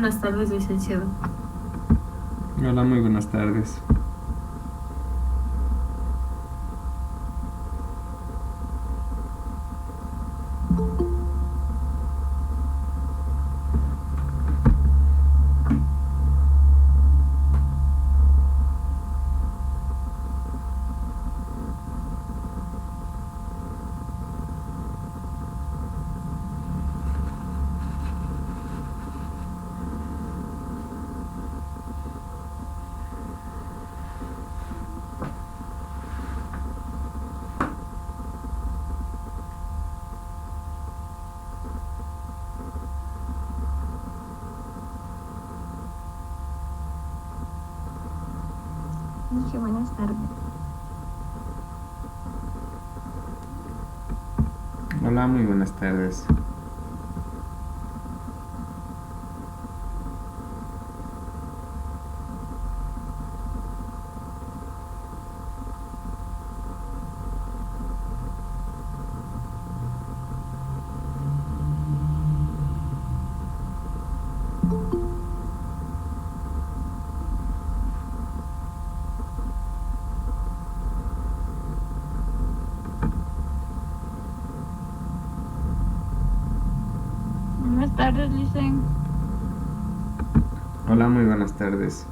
Buenas tardes, licenciado. Hola, muy buenas tardes. Dije buenas tardes. Hola, muy buenas tardes. Buenas tardes, Licen. Hola, muy buenas tardes.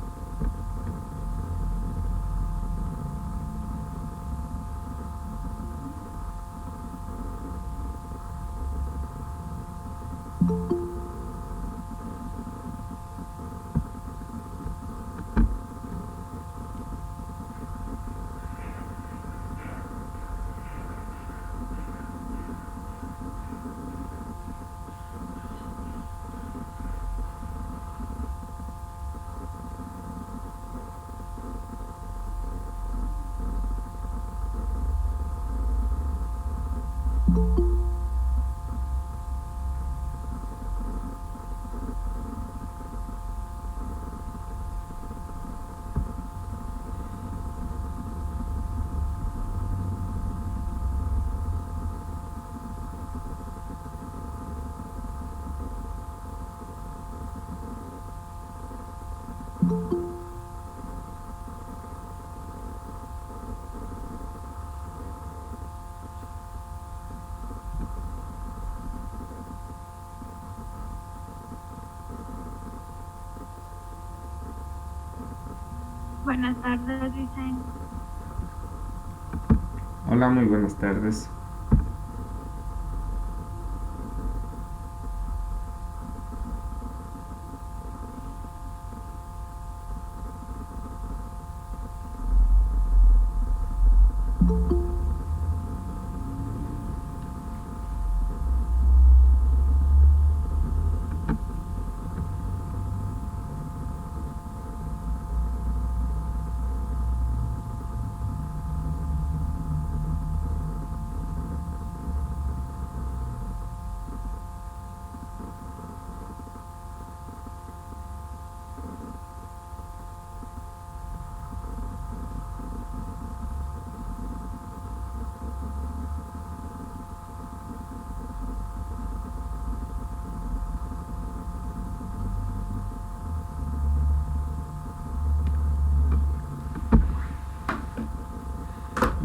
Buenas tardes, Licen. Hola, muy buenas tardes.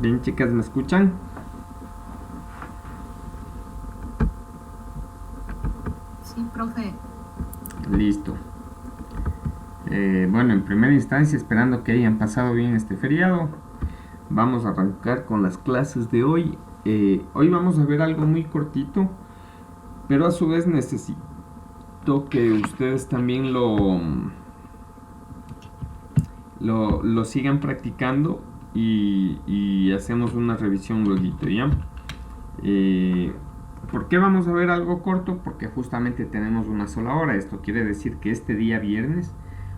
Bien, chicas, ¿me escuchan? Sí, profe. Listo. Bueno, en primera instancia, esperando que hayan pasado bien este feriado, vamos a arrancar con las clases de hoy. Hoy vamos a ver algo muy cortito, pero a su vez necesito que ustedes también lo sigan practicando y hacemos una revisión luego, ¿ya? ¿Por qué vamos a ver algo corto? Porque justamente tenemos una sola hora. Esto quiere decir que este día viernes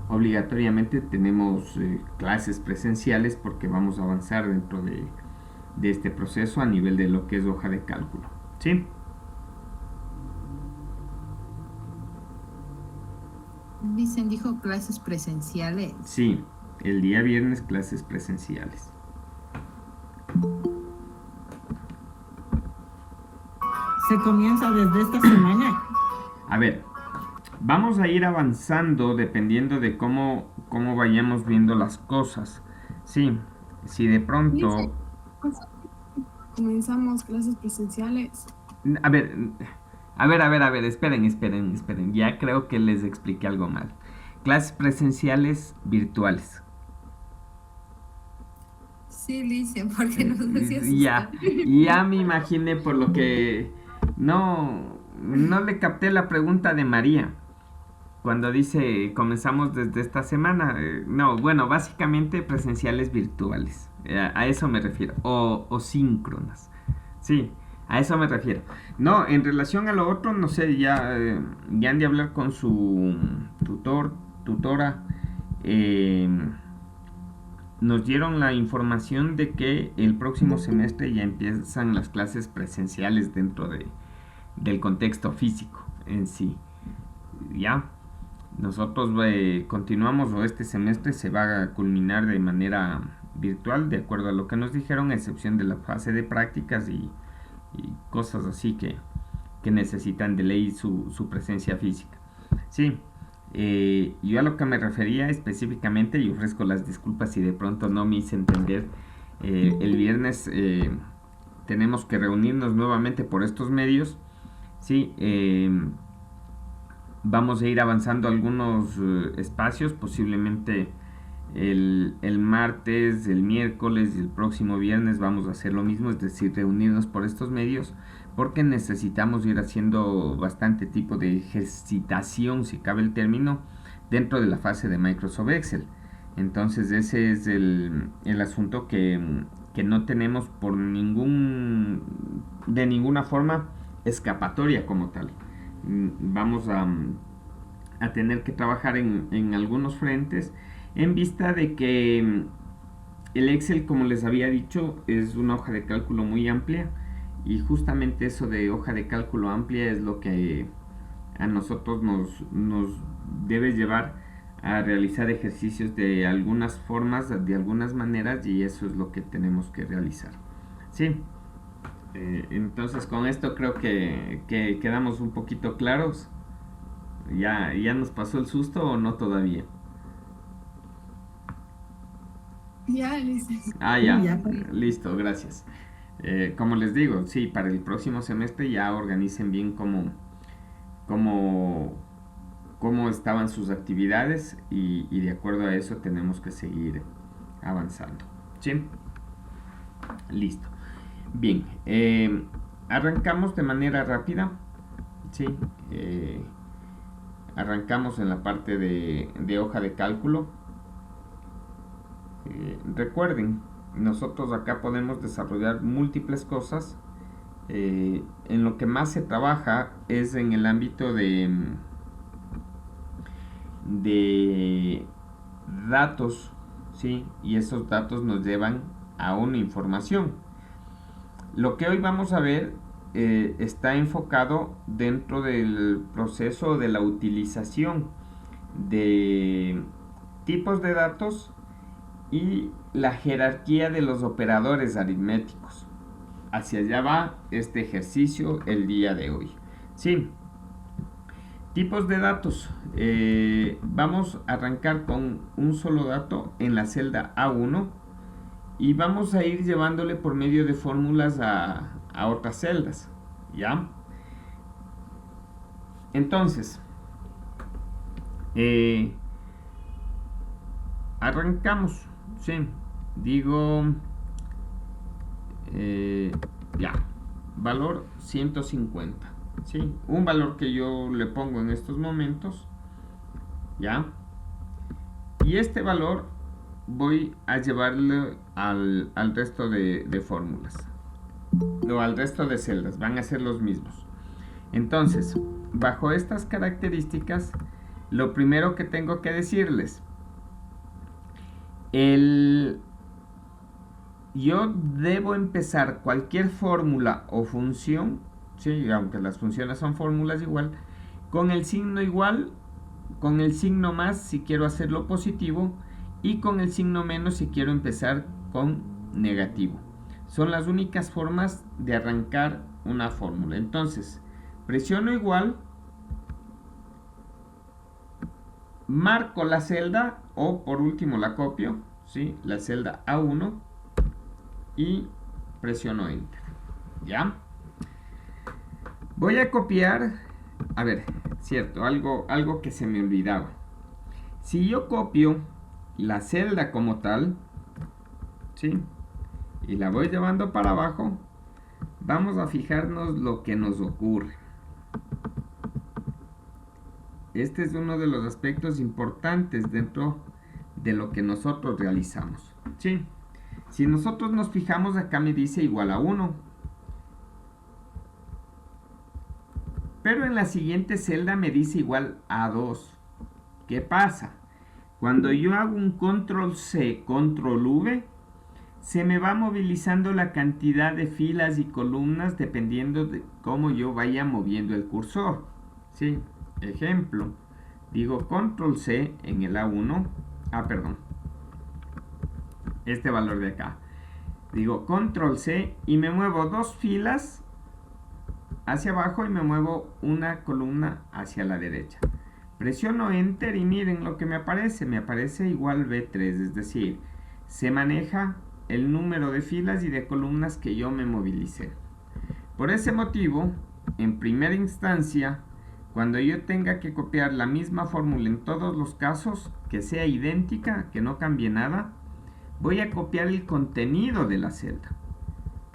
obligatoriamente tenemos clases presenciales porque vamos a avanzar dentro de este proceso a nivel de lo que es hoja de cálculo. ¿Sí? Dijo clases presenciales. Sí, el día viernes clases presenciales. Se comienza desde esta semana. A ver, vamos a ir avanzando dependiendo de cómo vayamos viendo las cosas. Sí, si de pronto... Comenzamos clases presenciales. A ver, esperen. Ya creo que les expliqué algo mal. Clases presenciales virtuales. Sí, Lice, porque no sé si Ya me imaginé por lo que no le capté la pregunta de María. Cuando dice comenzamos desde esta semana, no, bueno, básicamente presenciales virtuales, a eso me refiero, o síncronas, sí, a eso me refiero. No, en relación a lo otro, no sé, ya han de hablar con su tutora, nos dieron la información de que el próximo semestre ya empiezan las clases presenciales dentro del contexto físico en sí, ¿ya? Nosotros continuamos o este semestre se va a culminar de manera virtual de acuerdo a lo que nos dijeron, a excepción de la fase de prácticas y cosas así que necesitan de ley su presencia física. Sí, yo a lo que me refería específicamente, y ofrezco las disculpas si de pronto no me hice entender, el viernes tenemos que reunirnos nuevamente por estos medios, sí, vamos a ir avanzando algunos espacios, posiblemente el martes, el miércoles y el próximo viernes vamos a hacer lo mismo, es decir, reunirnos por estos medios, porque necesitamos ir haciendo bastante tipo de ejercitación, si cabe el término, dentro de la fase de Microsoft Excel. Entonces ese es el asunto que no tenemos de ninguna forma escapatoria como tal. Vamos a tener que trabajar en algunos frentes en vista de que el Excel, como les había dicho, es una hoja de cálculo muy amplia, y justamente eso de hoja de cálculo amplia es lo que a nosotros nos debe llevar a realizar ejercicios de algunas formas, de algunas maneras, y eso es lo que tenemos que realizar. Sí. Entonces con esto creo que quedamos un poquito claros. ¿Ya nos pasó el susto o no todavía? Ya, Lice. Ya, listo, gracias. Como les digo, sí, para el próximo semestre ya organicen bien cómo estaban sus actividades y de acuerdo a eso tenemos que seguir avanzando. ¿Sí? Listo. Bien, arrancamos de manera rápida. Sí, arrancamos en la parte de hoja de cálculo. Recuerden, nosotros acá podemos desarrollar múltiples cosas. En lo que más se trabaja es en el ámbito de datos, ¿sí? Y esos datos nos llevan a una información. Lo que hoy vamos a ver está enfocado dentro del proceso de la utilización de tipos de datos y la jerarquía de los operadores aritméticos. Hacia allá va este ejercicio el día de hoy. Sí. Tipos de datos. Vamos a arrancar con un solo dato en la celda A1 y vamos a ir llevándole por medio de fórmulas a otras celdas, ¿ya? Entonces, arrancamos, ¿sí? Digo, ya, valor 150, ¿sí? Un valor que yo le pongo en estos momentos, ¿ya? Y este valor voy a llevarle al resto de fórmulas, o al resto de celdas, van a ser los mismos. Entonces, bajo estas características, lo primero que tengo que decirles, yo debo empezar cualquier fórmula o función, ¿sí? Aunque las funciones son fórmulas igual, con el signo igual, con el signo más si quiero hacerlo positivo, y con el signo menos si quiero empezar con negativo. Son las únicas formas de arrancar una fórmula. Entonces, presiono igual, marco la celda, o por último la copio, ¿sí? La celda A1, y presiono Enter, ¿ya? Voy a copiar, a ver, cierto, algo que se me olvidaba. Si yo copio la celda como tal, ¿sí? Y la voy llevando para abajo, vamos a fijarnos lo que nos ocurre. Este es uno de los aspectos importantes dentro de lo que nosotros realizamos, ¿sí? Si nosotros nos fijamos, acá me dice igual a 1. Pero en la siguiente celda me dice igual a 2. ¿Qué pasa? Cuando yo hago un control C, control V, se me va movilizando la cantidad de filas y columnas dependiendo de cómo yo vaya moviendo el cursor, ¿sí? Ejemplo, digo control C en el A1, este valor de acá, digo control C y me muevo 2 filas hacia abajo y me muevo una columna hacia la derecha. Presiono Enter y miren lo que me aparece igual B3, es decir, se maneja el número de filas y de columnas que yo me movilicé. Por ese motivo, en primera instancia, cuando yo tenga que copiar la misma fórmula en todos los casos, que sea idéntica, que no cambie nada, voy a copiar el contenido de la celda.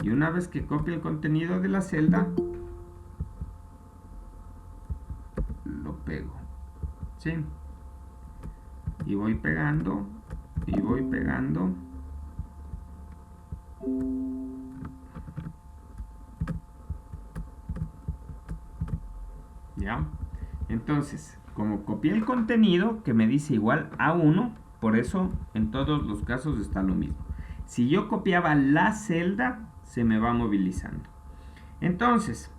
Y una vez que copie el contenido de la celda, lo pego, ¿sí? Y voy pegando, y voy pegando. ¿Ya? Entonces, como copié el contenido que me dice igual a 1, por eso en todos los casos está lo mismo. Si yo copiaba la celda, se me va movilizando. Entonces,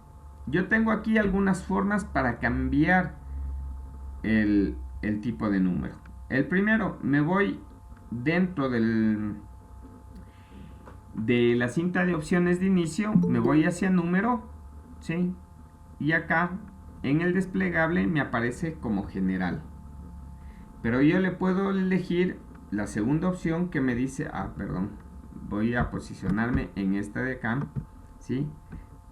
yo tengo aquí algunas formas para cambiar el tipo de número. El primero, me voy dentro de la cinta de opciones de inicio, me voy hacia número, ¿sí? Y acá en el desplegable me aparece como general. Pero yo le puedo elegir la segunda opción que me dice, voy a posicionarme en esta de acá, ¿sí?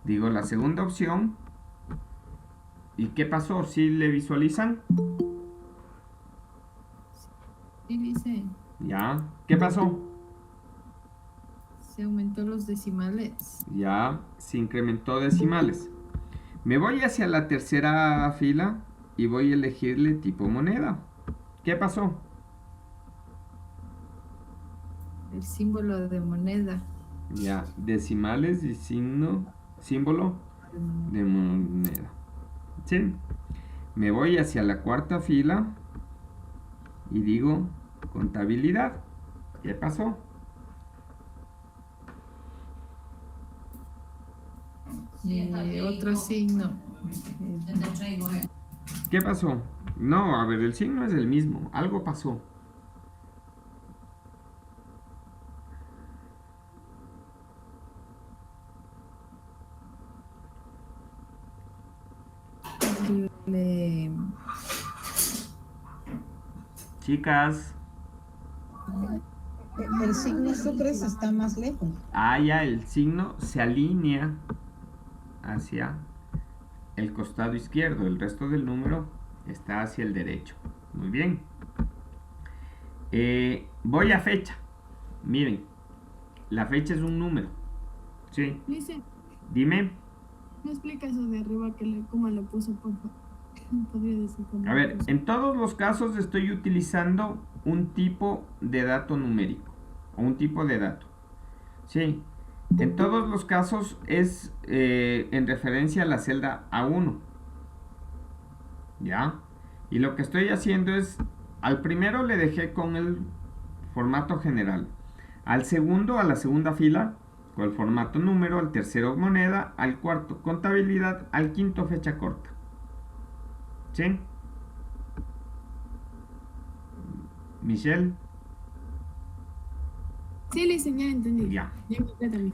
Digo la segunda opción. ¿Y qué pasó? ¿Sí le visualizan? Sí, dice, Ya. ¿Qué pasó? se aumentó los decimales. Ya, se incrementó decimales. Me voy hacia la tercera fila y voy a elegirle tipo moneda. ¿Qué pasó? El símbolo de moneda. Ya, decimales y símbolo de moneda. ¿Sí? Me voy hacia la cuarta fila y digo contabilidad. ¿Qué pasó? Otro signo. ¿Qué pasó? No, a ver, el signo es el mismo. Algo pasó. Chicas, El signo Sucres está más lejos. Ah, ya, el signo se alinea hacia el costado izquierdo. El resto del número está hacia el derecho. Muy bien. Voy a fecha. Miren, la fecha es un número. Sí, Dice, dime. ¿me explica eso de arriba cómo lo puso, por favor? Podría decir cómo A lo ver, puso. en todos los casos estoy utilizando un tipo de dato numérico o un tipo de dato. Sí, en todos los casos es en referencia a la celda A1. ¿Ya? Y lo que estoy haciendo es, al primero le dejé con el formato general, al segundo a la segunda fila con el formato número, al tercero moneda, al cuarto contabilidad, al quinto fecha corta. ¿Sí? Michelle, Sí, Lisa, ya entendí. ya. Ya encontré también.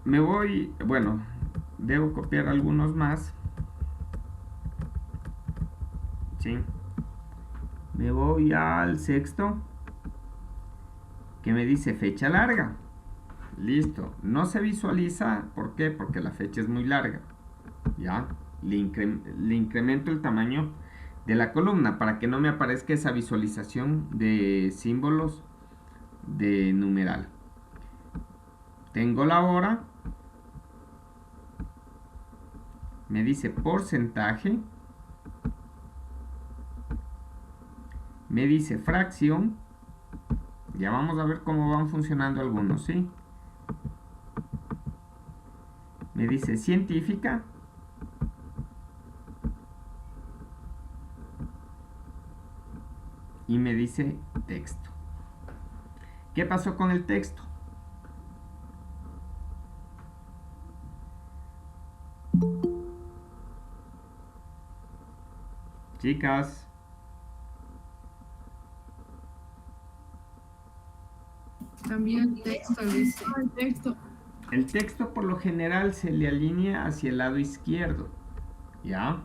Me voy, bueno, debo copiar algunos más. Sí. Me voy al sexto, que me dice fecha larga. Listo. No se visualiza, ¿por qué? Porque la fecha es muy larga. Ya. Le incremento el tamaño de la columna para que no me aparezca esa visualización de símbolos de numeral. Tengo la hora. Me dice porcentaje. Me dice fracción. Ya vamos a ver cómo van funcionando algunos, ¿sí? Me dice científica. Y me dice texto. ¿Qué pasó con el texto? Chicas, Cambió el texto, dice. El texto. el texto por lo general se le alinea hacia el lado izquierdo. ¿Ya?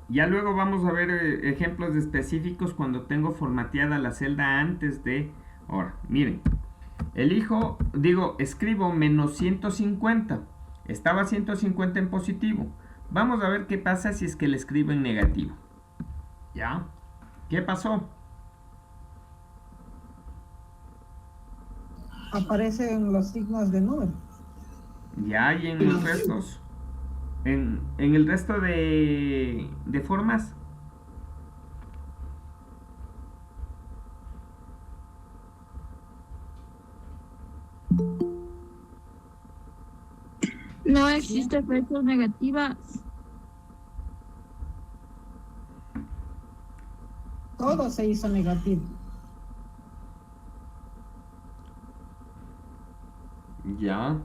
Ya luego vamos a ver ejemplos específicos cuando tengo formateada la celda antes de... Ahora, miren. Escribo menos 150. Estaba 150 en positivo. Vamos a ver qué pasa si es que le escribo en negativo. ¿Ya? ¿Qué pasó? Aparecen los signos de número. Ya, y en los restos. En el resto de formas. No existe fechas negativas. Todo se hizo negativo. Ya.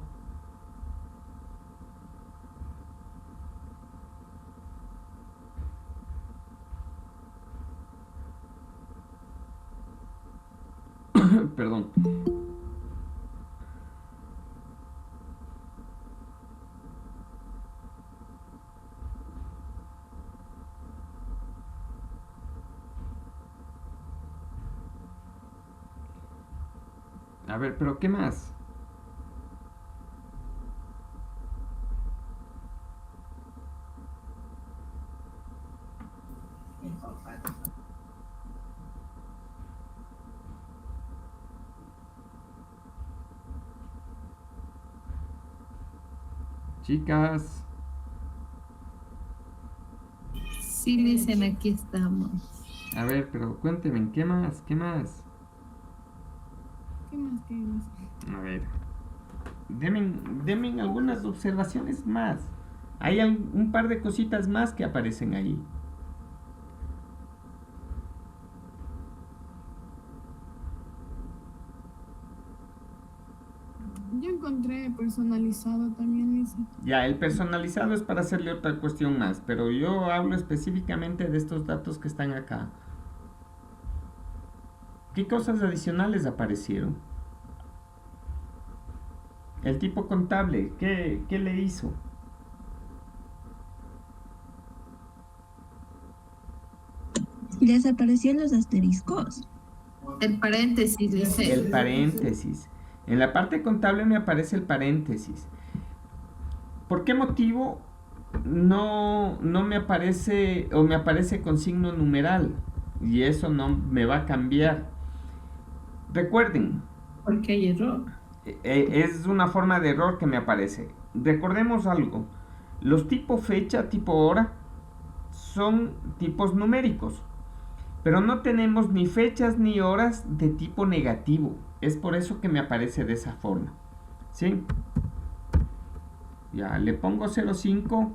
Perdón. A ver, pero ¿qué más? Chicas. Sí, dicen, aquí estamos. A ver, pero cuéntenme, ¿qué más? ¿Qué más? ¿Qué más? ¿Qué más? A ver. Denme algunas observaciones más. Hay un par de cositas más que aparecen ahí. Yo encontré personalizado también, Lisa. Ya, el personalizado es para hacerle otra cuestión más, pero yo hablo específicamente de estos datos que están acá. ¿Qué cosas adicionales aparecieron? El tipo contable, ¿qué le hizo? Desaparecieron los asteriscos. El paréntesis, dice. El paréntesis. En la parte contable me aparece el paréntesis. ¿Por qué motivo no me aparece o me aparece con signo numeral? Y eso no me va a cambiar. Recuerden, Porque hay error. es una forma de error que me aparece. Recordemos algo. Los tipo fecha, tipo hora son tipos numéricos. Pero no tenemos ni fechas ni horas de tipo negativo. Es por eso que me aparece de esa forma. ¿Sí? Ya, le pongo 05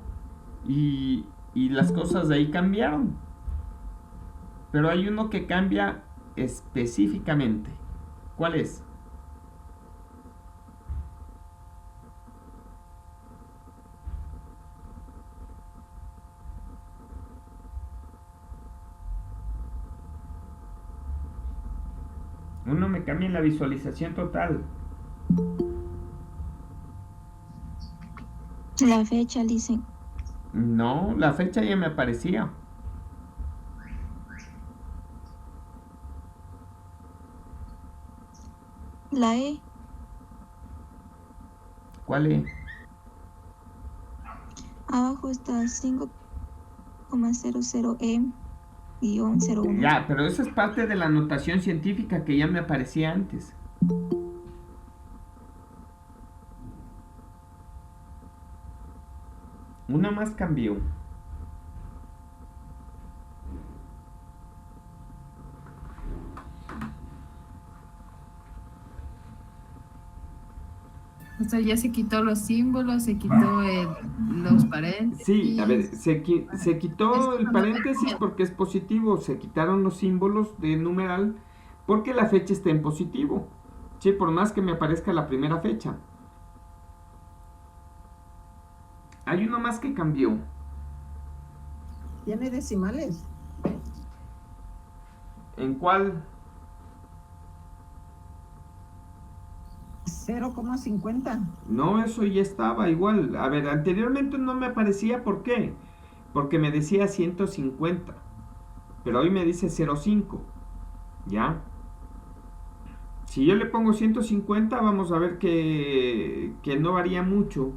y las cosas de ahí cambiaron. Pero hay uno que cambia específicamente. ¿Cuál es? Uno me cambia en la visualización total. La fecha, dicen. No, la fecha ya me aparecía. La E. ¿Cuál es? Abajo está 5,00E-01. Ya, pero eso es parte de la notación científica que ya me aparecía antes. Una más cambió. O sea, ya se quitó los símbolos, se quitó los paréntesis. Sí, a ver, se quitó el paréntesis porque es positivo, se quitaron los símbolos de numeral porque la fecha está en positivo. Sí, por más que me aparezca la primera fecha. Hay uno más que cambió. Tiene decimales. ¿En cuál? 0,50. No, eso ya estaba igual. A ver, anteriormente no me aparecía, ¿por qué? Porque me decía 150. Pero hoy me dice 0,5. ¿Ya? Si yo le pongo 150, vamos a ver que no varía mucho.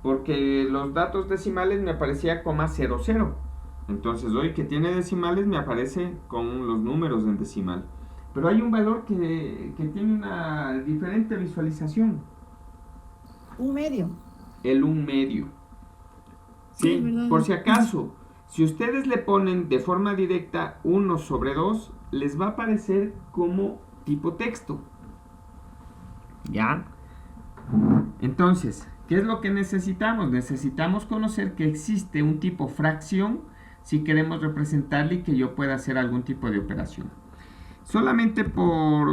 Porque los datos decimales me aparecía coma 00. Entonces hoy que tiene decimales me aparece con los números en decimal. Pero hay un valor que tiene una diferente visualización. Un medio. El 1/2. Sí, Sí, ¿verdad? por si acaso, si ustedes le ponen de forma directa 1/2, les va a aparecer como tipo texto. ¿Ya? Entonces, ¿qué es lo que necesitamos? Necesitamos conocer que existe un tipo fracción si queremos representarle y que yo pueda hacer algún tipo de operación. Solamente por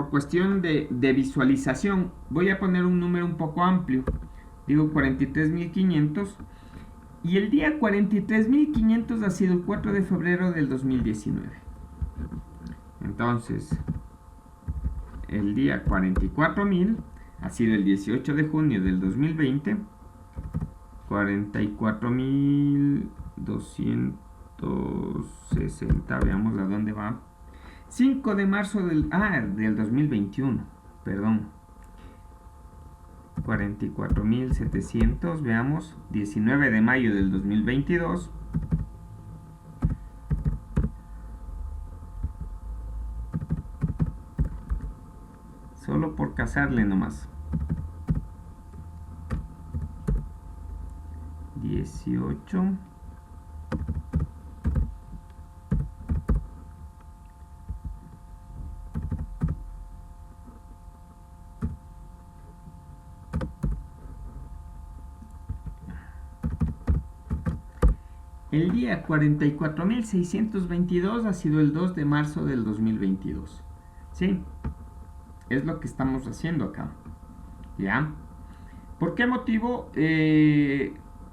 cuestión de visualización, voy a poner un número un poco amplio. Digo 43.500. Y el día 43.500 ha sido el 4 de febrero del 2019. Entonces, el día 44.000 ha sido el 18 de junio del 2020. 44.260, veamos a dónde va. 5 de marzo del 2021, perdón. 44.700, veamos. 19 de mayo del 2022. Solo por casarle nomás. 18. El día 44.622 ha sido el 2 de marzo del 2022. ¿Sí? Es lo que estamos haciendo acá. ¿Ya? ¿Por qué motivo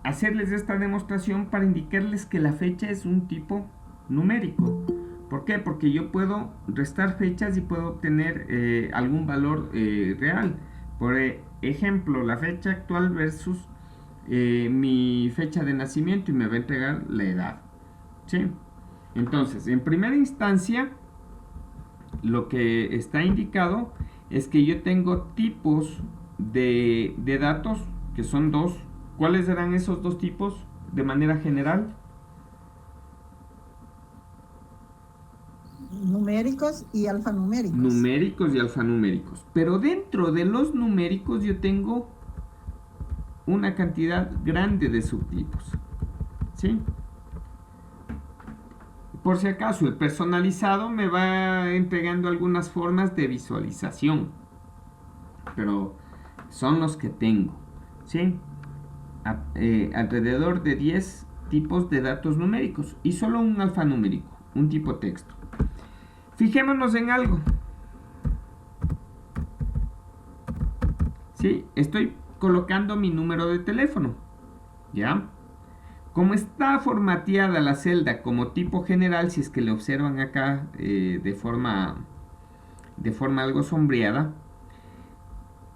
hacerles esta demostración? Para indicarles que la fecha es un tipo numérico. ¿Por qué? Porque yo puedo restar fechas y puedo obtener algún valor real. Por ejemplo, la fecha actual versus mi fecha de nacimiento y me va a entregar la edad. ¿sí? Entonces, en primera instancia, lo que está indicado es que yo tengo tipos de datos, que son dos. ¿Cuáles serán esos dos tipos de manera general? Numéricos y alfanuméricos. Numéricos y alfanuméricos. Pero dentro de los numéricos yo tengo una cantidad grande de subtipos, ¿sí? Por si acaso, el personalizado me va entregando algunas formas de visualización, pero son los que tengo, ¿sí? Alrededor de 10 tipos de datos numéricos y solo un alfanumérico, un tipo texto. Fijémonos en algo. ¿Sí? Estoy colocando mi número de teléfono, ¿ya? Como está formateada la celda como tipo general, si es que le observan acá de forma algo sombreada,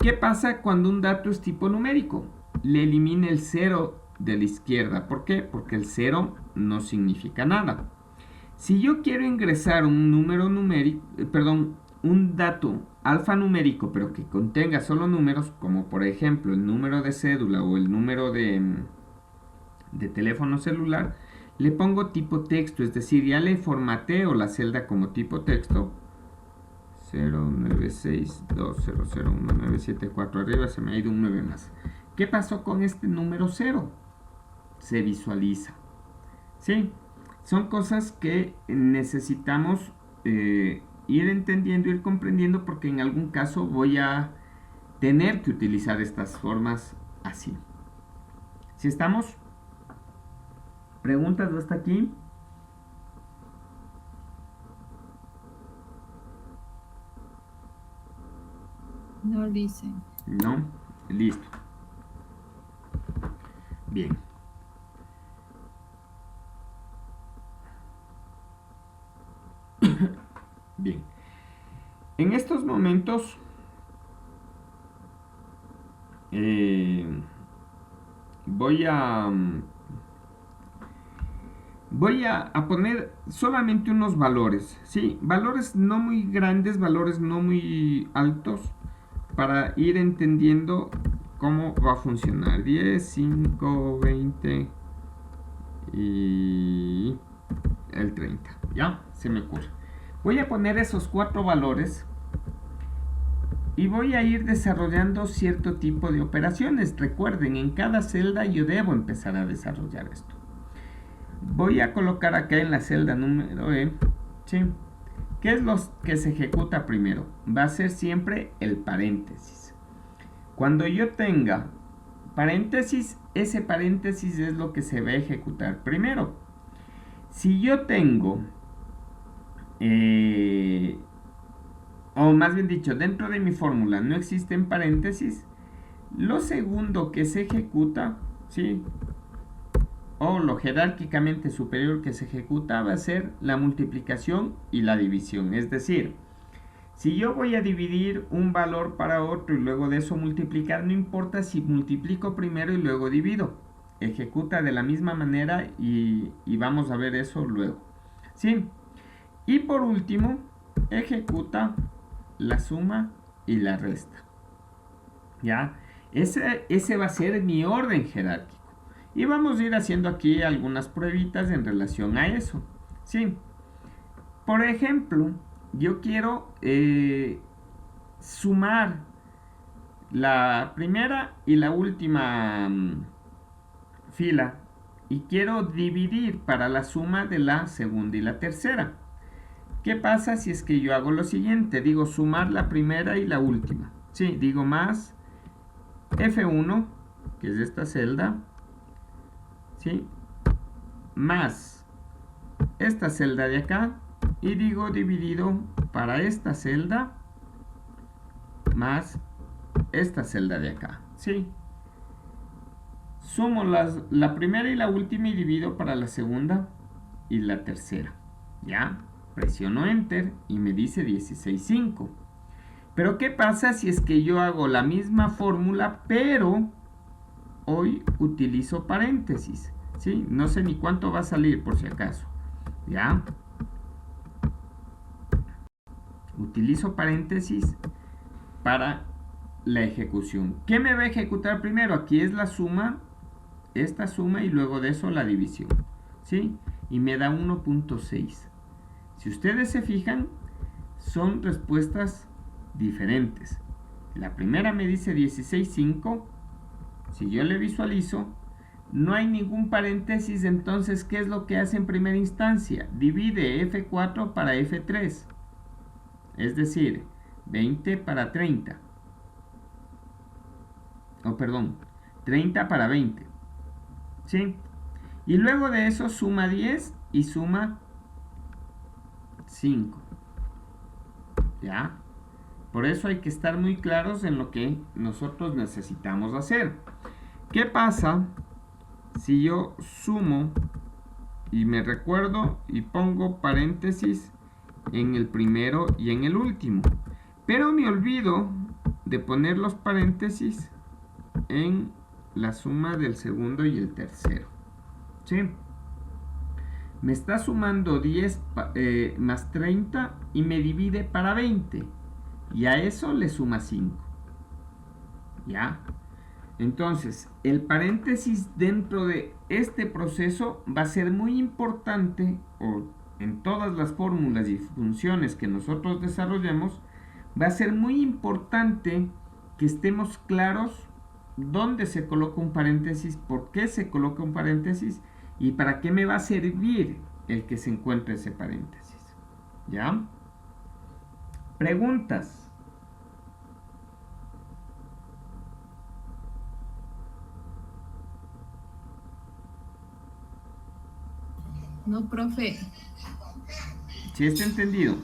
¿qué pasa cuando un dato es tipo numérico? Le elimina el 0 de la izquierda. ¿Por qué? Porque el 0 no significa nada. Si yo quiero ingresar un número numérico, un dato alfanumérico, pero que contenga solo números, como por ejemplo el número de cédula o el número de teléfono celular, le pongo tipo texto, es decir, ya le formateo la celda como tipo texto. 09620019744, arriba se me ha ido un 9 más. ¿Qué pasó con este número 0? Se visualiza, ¿sí? Son cosas que necesitamos ir entendiendo, ir comprendiendo, porque en algún caso voy a tener que utilizar estas formas así. ¿Sí estamos? ¿Preguntas hasta aquí? No dicen. No, listo. Bien. Bien. En estos momentos voy a poner solamente unos valores, ¿sí? Valores no muy grandes, valores no muy altos, para ir entendiendo cómo va a funcionar. 10, 5, 20 y el 30. ¿Ya? Se me ocurre. Voy a poner esos 4 valores y voy a ir desarrollando cierto tipo de operaciones. Recuerden, en cada celda yo debo empezar a desarrollar esto. Voy a colocar acá en la celda número E, ¿sí? ¿Qué es lo que se ejecuta primero? Va a ser siempre el paréntesis. Cuando yo tenga paréntesis, ese paréntesis es lo que se va a ejecutar primero. Si yo tengo, o más bien dicho, dentro de mi fórmula no existen paréntesis, lo segundo que se ejecuta, ¿sí?, o lo jerárquicamente superior que se ejecuta, va a ser la multiplicación y la división. Es decir, si yo voy a dividir un valor para otro y luego de eso multiplicar, no importa si multiplico primero y luego divido. Ejecuta de la misma manera y vamos a ver eso luego, ¿sí? Y por último, ejecuta la suma y la resta. ¿Ya? Ese va a ser mi orden jerárquico. Y vamos a ir haciendo aquí algunas pruebitas en relación a eso, ¿sí? Por ejemplo, yo quiero sumar la primera y la última fila y quiero dividir para la suma de la segunda y la tercera. ¿Qué pasa si es que yo hago lo siguiente? Digo sumar la primera y la última. Sí, digo más F1, que es esta celda, ¿sí?, más esta celda de acá, y digo dividido para esta celda más esta celda de acá, ¿sí? Sumo la primera y la última y divido para la segunda y la tercera. ¿Ya? Presiono Enter y me dice 16,5. Pero ¿qué pasa si es que yo hago la misma fórmula, pero hoy utilizo paréntesis? ¿Sí? No sé ni cuánto va a salir por si acaso. ¿Ya? Utilizo paréntesis para la ejecución. ¿Qué me va a ejecutar primero? Aquí es la suma, esta suma y luego de eso la división. ¿Sí? Y me da 1.6. Si ustedes se fijan, son respuestas diferentes. La primera me dice 16,5. Si yo le visualizo, no hay ningún paréntesis, entonces, ¿qué es lo que hace en primera instancia? Divide F4 para F3. Es decir, 20 para 30. Oh, perdón, 30 para 20. ¿Sí? Y luego de eso suma 10 y suma 5. ¿Ya? Por eso hay que estar muy claros en lo que nosotros necesitamos hacer. ¿Qué pasa si yo sumo y me recuerdo y pongo paréntesis en el primero y en el último? Pero me olvido de poner los paréntesis en la suma del segundo y el tercero. ¿Sí? Me está sumando 10 más 30 y me divide para 20. Y a eso le suma 5. ¿Ya? Entonces, el paréntesis dentro de este proceso va a ser muy importante, o en todas las fórmulas y funciones que nosotros desarrollemos, va a ser muy importante que estemos claros dónde se coloca un paréntesis, por qué se coloca un paréntesis y para qué me va a servir el que se encuentre ese paréntesis. ¿Ya? Preguntas. No, profe. ¿Sí está entendido?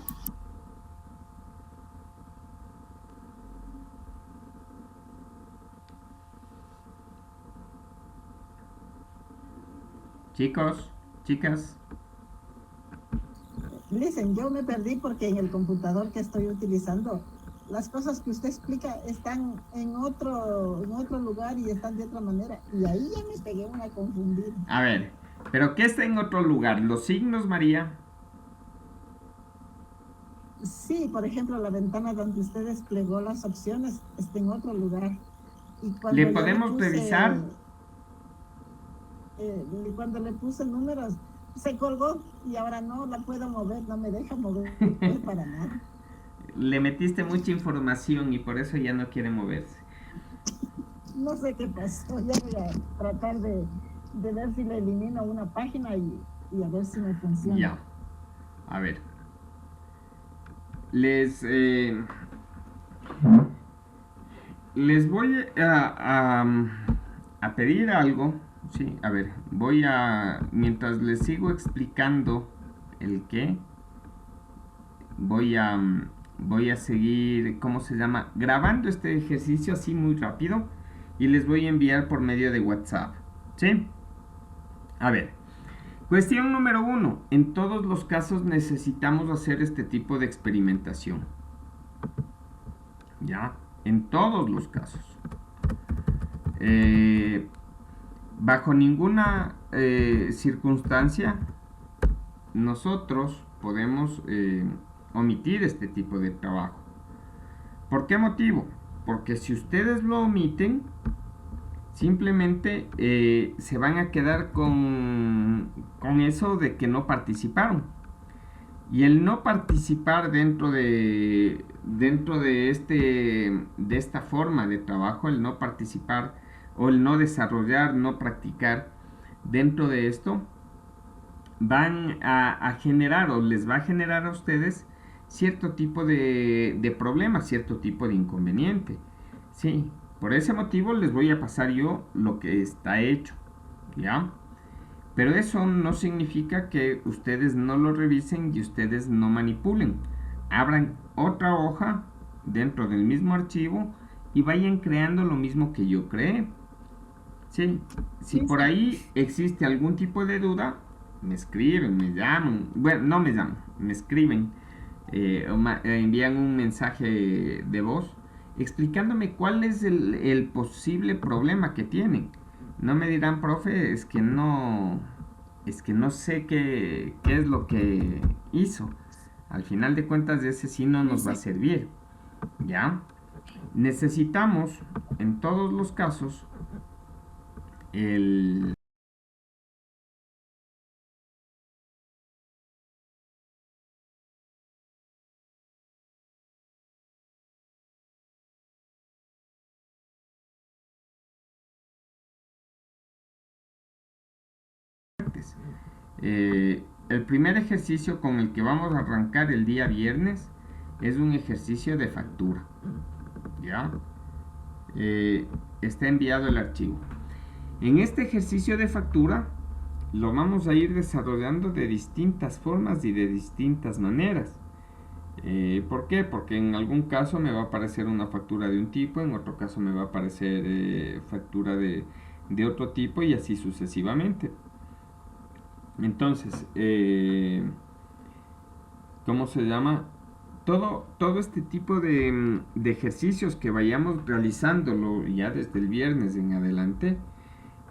Chicos, chicas. Listen, yo me perdí porque en el computador que estoy utilizando, las cosas que usted explica están en otro lugar y están de otra manera. Y ahí ya me pegué una confundida. A ver, ¿pero qué está en otro lugar? ¿Los signos, María? Sí, por ejemplo, la ventana donde usted desplegó las opciones está en otro lugar. Y cuando ¿Le yo podemos revisar? Cuando le puse números, se colgó y ahora no la puedo mover, no me deja mover para nada. Le metiste mucha información y por eso ya no quiere moverse. No sé qué pasó, ya voy a tratar de ver si le elimino una página y a ver si me funciona. Ya. A ver. Les voy a pedir algo. Sí, a ver, mientras les sigo explicando el qué, voy a seguir, ¿cómo se llama? Grabando este ejercicio así muy rápido y les voy a enviar por medio de WhatsApp. ¿Sí? A ver, cuestión número 1. En todos los casos necesitamos hacer este tipo de experimentación. ¿Ya? En todos los casos. Bajo ninguna circunstancia nosotros podemos omitir este tipo de trabajo. ¿Por qué motivo? Porque si ustedes lo omiten, simplemente se van a quedar con eso de que no participaron. Y el no participar dentro de esta forma de trabajo, el no participar o el no desarrollar, no practicar dentro de esto, van a generar o les va a generar a ustedes cierto tipo de problema, cierto tipo de inconveniente. Sí, por ese motivo les voy a pasar yo lo que está hecho, ¿ya? Pero eso no significa que ustedes no lo revisen y ustedes no manipulen. Abran otra hoja dentro del mismo archivo y vayan creando lo mismo que yo creé. Sí, si por ahí existe algún tipo de duda, me escriben, me llaman, bueno, no me llaman, me escriben, envían un mensaje de voz explicándome cuál es el posible problema que tienen. No me dirán, profe, es que no es que no sé qué es lo que hizo. Al final de cuentas, ese sí no nos va a servir. ¿Ya? Necesitamos, en todos los casos, el... el primer ejercicio con el que vamos a arrancar el día viernes es un ejercicio de factura. ¿Ya? Está enviado el archivo. En este ejercicio de factura lo vamos a ir desarrollando de distintas formas y de distintas maneras. ¿Por qué? Porque en algún caso me va a aparecer una factura de un tipo, en otro caso me va a aparecer factura de otro tipo y así sucesivamente. Entonces, ¿cómo se llama? Todo este tipo de ejercicios que vayamos realizándolo ya desde el viernes en adelante,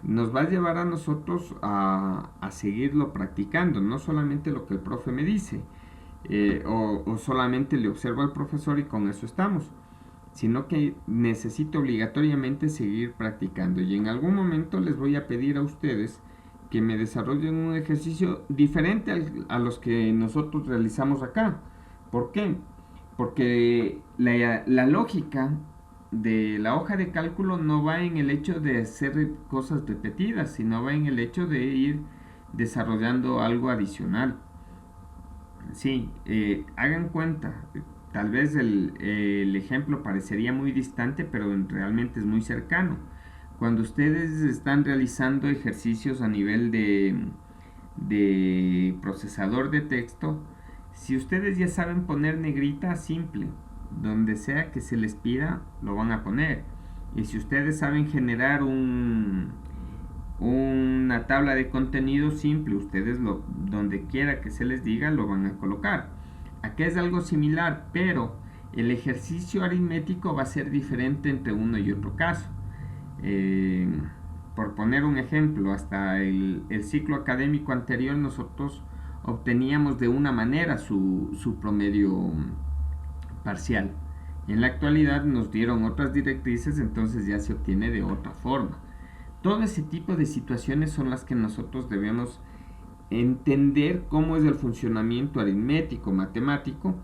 nos va a llevar a nosotros a seguirlo practicando, no solamente lo que el profe me dice, o solamente le observo al profesor y con eso estamos, sino que necesito obligatoriamente seguir practicando y en algún momento les voy a pedir a ustedes que me desarrollen un ejercicio diferente a los que nosotros realizamos acá. ¿Por qué? Porque la lógica de la hoja de cálculo no va en el hecho de hacer cosas repetidas, sino va en el hecho de ir desarrollando algo adicional. Sí, hagan cuenta, tal vez el ejemplo parecería muy distante, pero realmente es muy cercano. Cuando ustedes están realizando ejercicios a nivel de procesador de texto, si ustedes ya saben poner negrita simple, donde sea que se les pida, lo van a poner. Y si ustedes saben generar una tabla de contenido simple, ustedes donde quiera que se les diga, lo van a colocar. Aquí es algo similar, pero el ejercicio aritmético va a ser diferente entre uno y otro caso. Por poner un ejemplo, hasta el ciclo académico anterior nosotros obteníamos de una manera su promedio parcial. En la actualidad nos dieron otras directrices, entonces ya se obtiene de otra forma. Todo ese tipo de situaciones son las que nosotros debemos entender cómo es el funcionamiento aritmético, matemático,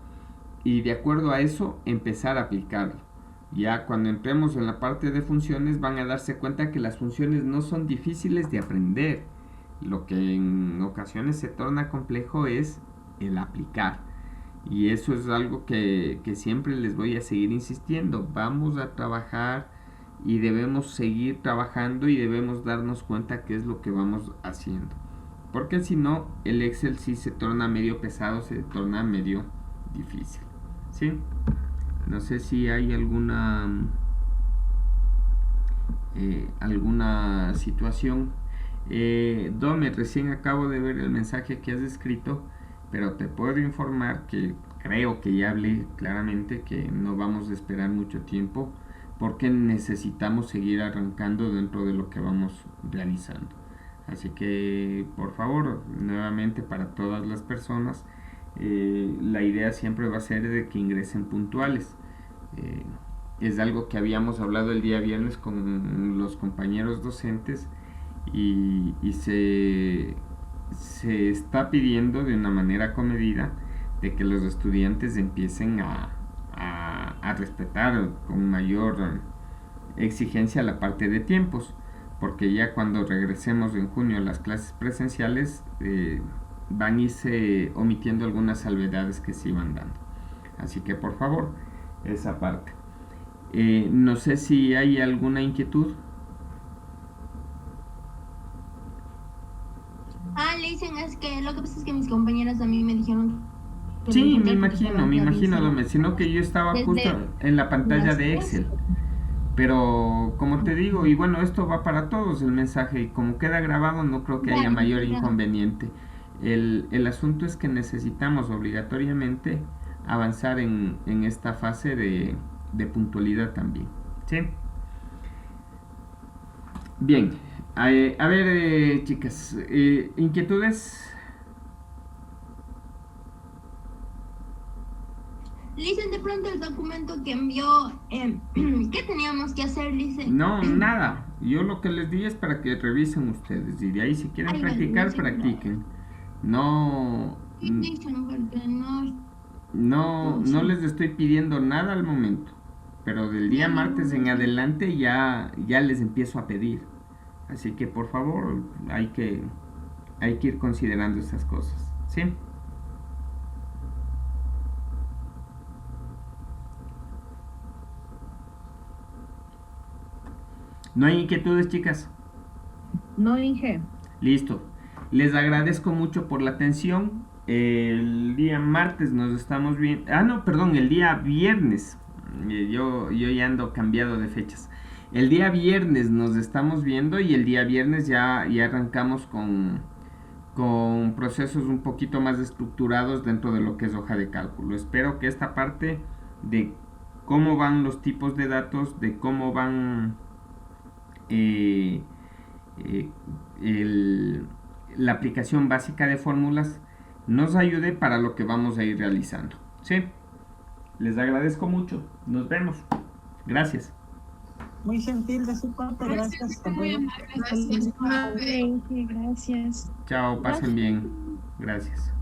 y de acuerdo a eso empezar a aplicarlo. Ya cuando entremos en la parte de funciones van a darse cuenta que las funciones no son difíciles de aprender. Lo que en ocasiones se torna complejo es el aplicar. Y eso es algo que siempre les voy a seguir insistiendo. Vamos a trabajar y debemos seguir trabajando y debemos darnos cuenta qué es lo que vamos haciendo. Porque si no, el Excel sí se torna medio pesado, se torna medio difícil. ¿Sí? No sé si hay alguna situación. Dome, recién acabo de ver el mensaje que has escrito, pero te puedo informar que creo que ya hablé claramente que no vamos a esperar mucho tiempo porque necesitamos seguir arrancando dentro de lo que vamos realizando. Así que, por favor, nuevamente para todas las personas, la idea siempre va a ser de que ingresen puntuales. Es algo que habíamos hablado el día viernes con los compañeros docentes y se está pidiendo de una manera comedida de que los estudiantes empiecen a respetar con mayor exigencia la parte de tiempos, porque ya cuando regresemos en junio a las clases presenciales van a irse omitiendo algunas salvedades que se iban dando. Así que por favor, esa parte. No sé si hay alguna inquietud. Le dicen es que lo que pasa es que mis compañeras a mí me dijeron que Sí, lo me intenté porque imagino, realizar Dome, sino que yo estaba desde justo en la pantalla las de 3. Excel. Pero como te digo, y bueno, esto va para todos el mensaje, y como queda grabado, no creo que haya Claro, mayor claro. inconveniente. El asunto es que necesitamos obligatoriamente avanzar en esta fase de puntualidad también. ¿Sí? Bien, A ver, chicas, ¿inquietudes? Licen, de pronto el documento que envió, ¿qué teníamos que hacer, Licen? No, nada. Yo lo que les di es para que revisen ustedes y de ahí si quieren Ay, practicar, vale, sí, practiquen. No, Sí, Licen, porque no les estoy pidiendo nada al momento, pero del día martes en adelante ya les empiezo a pedir. Así que por favor, hay que ir considerando esas cosas, ¿sí? ¿No hay inquietudes, chicas? No, Inge. Listo. Les agradezco mucho por la atención. El día martes nos estamos viendo. Ah, no, perdón, el día viernes. Yo ya ando cambiado de fechas. El día viernes nos estamos viendo y el día viernes ya arrancamos con procesos un poquito más estructurados dentro de lo que es hoja de cálculo. Espero que esta parte de cómo van los tipos de datos, de cómo van la aplicación básica de fórmulas nos ayude para lo que vamos a ir realizando. ¿Sí? Les agradezco mucho. Nos vemos. Gracias. Muy gentil de su parte, gracias. Hasta Muy luego. amable, gracias. Inge, gracias. Chao, pasen bien. Gracias.